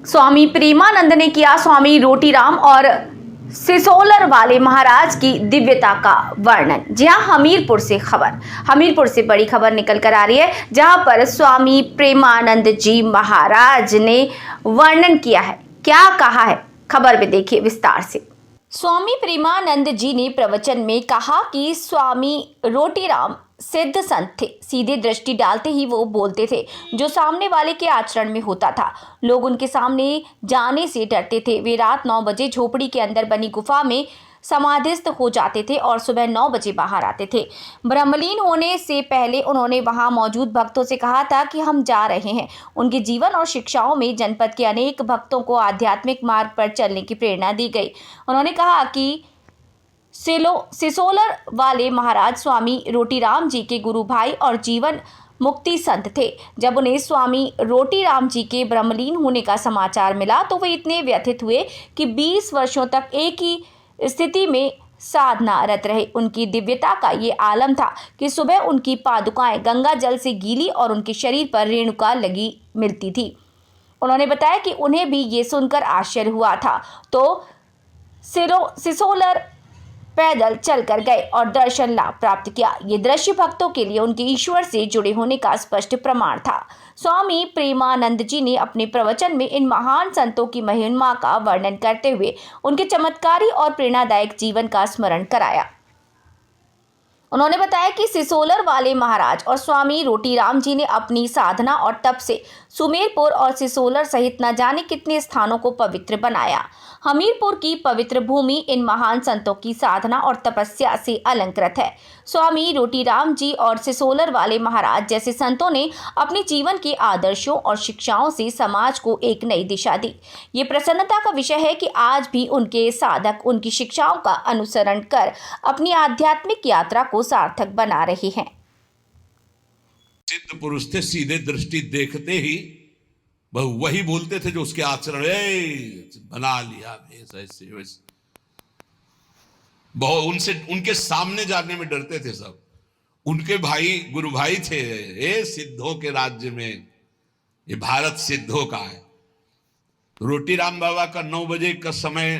स्वामी प्रेमानंद ने किया स्वामी रोटीराम और सिसोलर वाले महाराज की दिव्यता का वर्णन। जी हां, हमीरपुर से बड़ी खबर निकल कर आ रही है, जहां पर स्वामी प्रेमानंद जी महाराज ने वर्णन किया है। क्या कहा है, खबर में देखिए विस्तार से। स्वामी प्रेमानंद जी ने प्रवचन में कहा कि स्वामी रोटीराम सिद्ध संत थे। सीधे दृष्टि डालते ही वो बोलते थे, जो सामने वाले के आचरण में होता था। लोग उनके सामने जाने से डरते थे। वे रात 9 बजे झोपड़ी के अंदर बनी गुफा में समाधिस्थ हो जाते थे और सुबह 9 बजे बाहर आते थे। ब्रह्मलीन होने से पहले उन्होंने वहां मौजूद भक्तों से कहा था कि हम जा रहे हैं। उनके जीवन और शिक्षाओं में जनपद के अनेक भक्तों को आध्यात्मिक मार्ग पर चलने की प्रेरणा दी गई। उन्होंने कहा कि सिसोलर वाले महाराज स्वामी रोटीराम जी के गुरु भाई और जीवन मुक्ति संत थे। जब उन्हें स्वामी रोटीराम जी के ब्रह्मलीन होने का समाचार मिला तो वे इतने व्यथित हुए कि 20 वर्षों तक एक ही स्थिति में साधनारत रहे। उनकी दिव्यता का ये आलम था कि सुबह उनकी पादुकाएं गंगा जल से गीली और उनके शरीर पर रेणुका लगी मिलती थी। उन्होंने बताया कि उन्हें भी ये सुनकर आश्चर्य हुआ था, तो सिसोलर पैदल चलकर गए और दर्शन लाभ प्राप्त किया। ये दृश्य भक्तों के लिए उनके ईश्वर से जुड़े होने का स्पष्ट प्रमाण था। स्वामी प्रेमानंद जी ने अपने प्रवचन में इन महान संतों की महिमा का वर्णन करते हुए उनके चमत्कारी और प्रेरणादायक जीवन का स्मरण कराया। उन्होंने बताया कि सिसोलर वाले महाराज और स्वामी रोटीराम जी ने अपनी साधना और तप से सुमेरपुर और सिसोलर सहित न जाने कितने स्थानों को पवित्र बनाया। हमीरपुर की पवित्र भूमि इन महान संतों की साधना और तपस्या से अलंकृत है। स्वामी रोटीराम जी और सिसोलर वाले महाराज जैसे संतों ने अपने जीवन के आदर्शों और शिक्षाओं से समाज को एक नई दिशा दी। ये प्रसन्नता का विषय है कि आज भी उनके साधक उनकी शिक्षाओं का अनुसरण कर अपनी आध्यात्मिक यात्रा को सार्थक बना रहे हैं। सिद्ध पुरुष थे, सीधे दृष्टि देखते ही वही बोलते थे जो उसके आचरण बना लिया ऐसे वैसे। बहुत उनके सामने जाने में डरते थे सब। उनके भाई गुरु भाई थे। ये सिद्धों के राज्य में, ये भारत सिद्धों का है। रोटीराम बाबा का 9 बजे का समय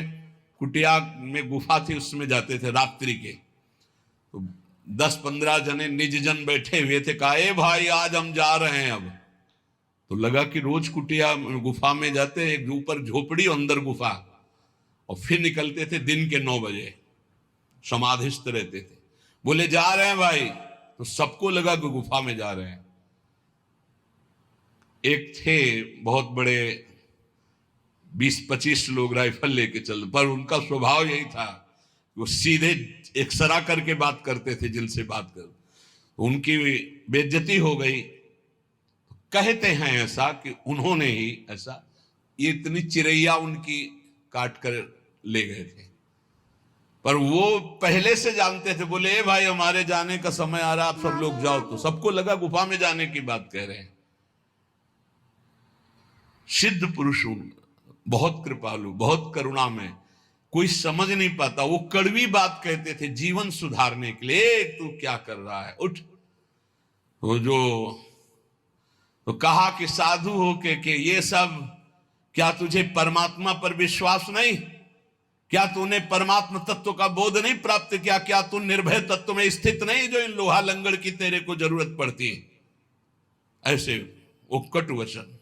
कुटिया में गुफा थी, उसमें जाते थे रात्रि के। तो 10-15 जने निज जन बैठे हुए थे। कहा, ए भाई आज हम जा रहे हैं। अब तो लगा कि रोज कुटिया गुफा में जाते, एक ऊपर झोपड़ी अंदर गुफा, और फिर निकलते थे दिन के 9 बजे, समाधिस्थ रहते थे। बोले जा रहे हैं भाई, तो सबको लगा कि गुफा में जा रहे हैं। एक थे बहुत बड़े, 20-25 लोग राइफल लेके चल, पर उनका स्वभाव यही था, वो सीधे एक्सरा करके बात करते थे, जिनसे बात कर। उनकी बेइज्जती हो गई। कहते हैं ऐसा कि उन्होंने ही ऐसा, ये इतनी चिड़ैया उनकी काट कर ले गए थे। पर वो पहले से जानते थे। बोले, ए भाई हमारे जाने का समय आ रहा, आप सब लोग जाओ। तो सबको लगा गुफा में जाने की बात कह रहे हैं। सिद्ध पुरुष, बहुत कृपालु, बहुत करुणा में, कोई समझ नहीं पाता। वो कड़वी बात कहते थे जीवन सुधारने के लिए। तू क्या कर रहा है, उठ। तो कहा कि साधु हो के ये सब, क्या तुझे परमात्मा पर विश्वास नहीं? क्या तूने परमात्मा तत्व का बोध नहीं प्राप्त किया? क्या तू निर्भय तत्व में स्थित नहीं, जो इन लोहा लंगड़ की तेरे को जरूरत पड़ती है? ऐसे वो कटु वचन।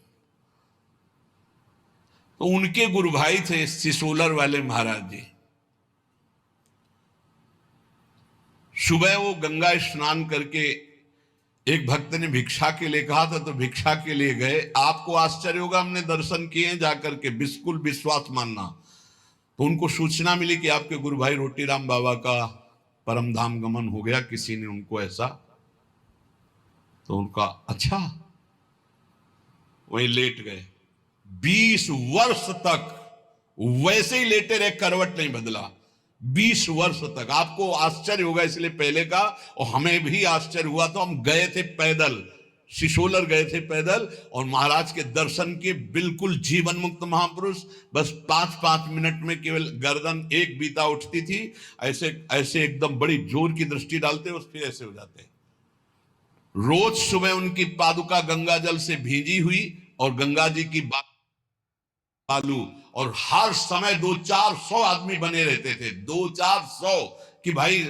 तो उनके गुरु भाई थे सिसोलर वाले महाराज जी। सुबह वो गंगा स्नान करके, एक भक्त ने भिक्षा के लिए कहा था, तो भिक्षा के लिए गए। आपको आश्चर्य होगा, हमने दर्शन किए जाकर के, बिल्कुल विश्वास मानना। तो उनको सूचना मिली कि आपके गुरु भाई रोटीराम बाबा का परम धाम गमन हो गया, किसी ने उनको ऐसा। तो उनका अच्छा, वही लेट गए। 20 वर्ष तक वैसे ही लेटे रहे, करवट नहीं बदला। 20 वर्ष तक। आपको आश्चर्य होगा इसलिए पहले का, और हमें भी आश्चर्य हुआ। तो हम गए थे पैदल, सिसोलर गए थे पैदल, और महाराज के दर्शन के। बिल्कुल जीवन मुक्त महापुरुष। बस 5-5 मिनट में केवल गर्दन एक बीता उठती थी, ऐसे ऐसे एकदम बड़ी जोर की दृष्टि डालते, उस फिर ऐसे हो जाते। रोज सुबह उनकी पादुका गंगा जल से भींजी हुई, और गंगा जी की बात बालू, और हर समय 200-400 आदमी बने रहते थे, 200-400, कि भाई